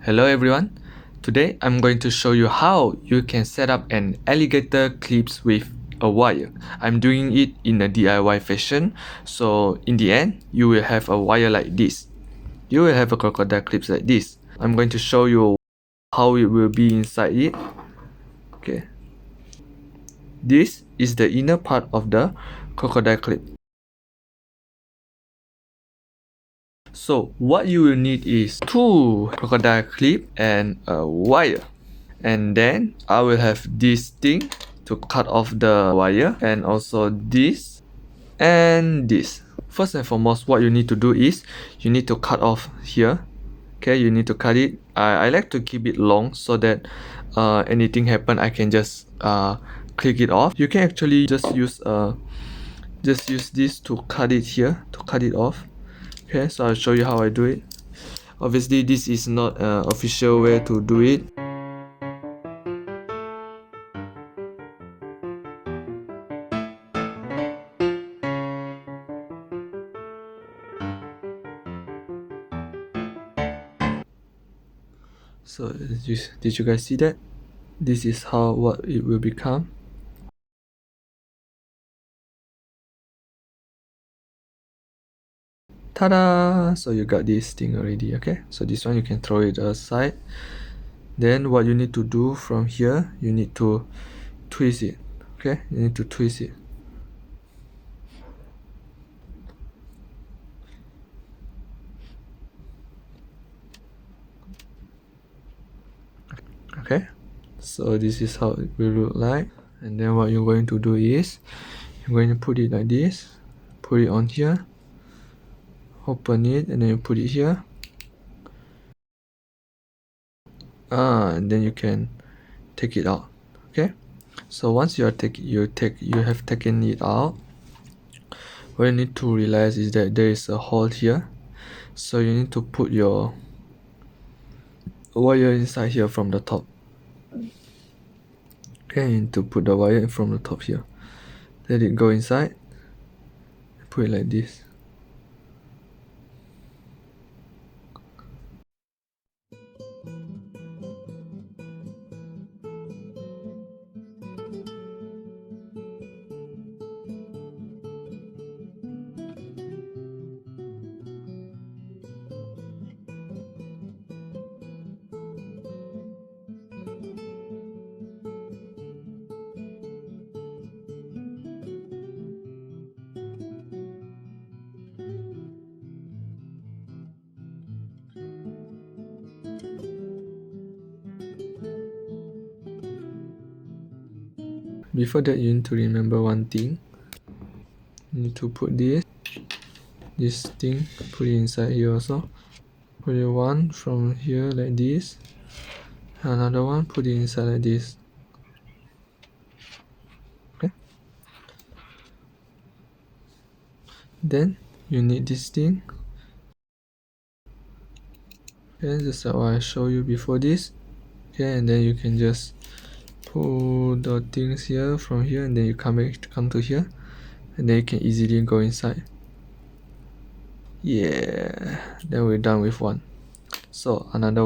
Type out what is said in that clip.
Hello everyone, today I'm going to show you how you can set up an alligator clips with a wire. I'm doing it in a DIY fashion, so in the end you will have a wire like this. You will have a crocodile clips like this. I'm going to show you how it will be inside it. Okay, this is the inner part of the crocodile clip. So what you will need is two crocodile clip and a wire. And then I will have this thing to cut off the wire, and also this and this. First and foremost, what you need to do is you need to cut off here. Okay, you need to cut it. I like to keep it long so that anything happen I can just click it off. You can actually just use this to cut it here, to cut it off. Okay, so I'll show you how I do it. Obviously this is not an official way to do it. So did you guys see that? This is what it will become. Ta-da! So you got this thing already. Okay, so this one you can throw it aside. Then what you need to do from here, you need to twist it. Okay, you need to twist it. Okay, so this is how it will look like. And then what you're going to do is you're going to put it like this, put it on here, open it, and then you put it here. And then you can take it out. Okay, so once you have taken it out, what you need to realize is that there is a hole here, so you need to put your wire inside here from the top. Okay, you need to put the wire from the top here, let it go inside, put it like this. Before that, you need to remember one thing. You need to put this thing, put it inside here also. Put it one from here like this, another one, put it inside like this. Okay, then you need this thing. Okay, just like what I showed you before this. Okay, and then you can just pull the things here from here, and then you come to here, and then you can easily go inside. Yeah, then we're done with one. So another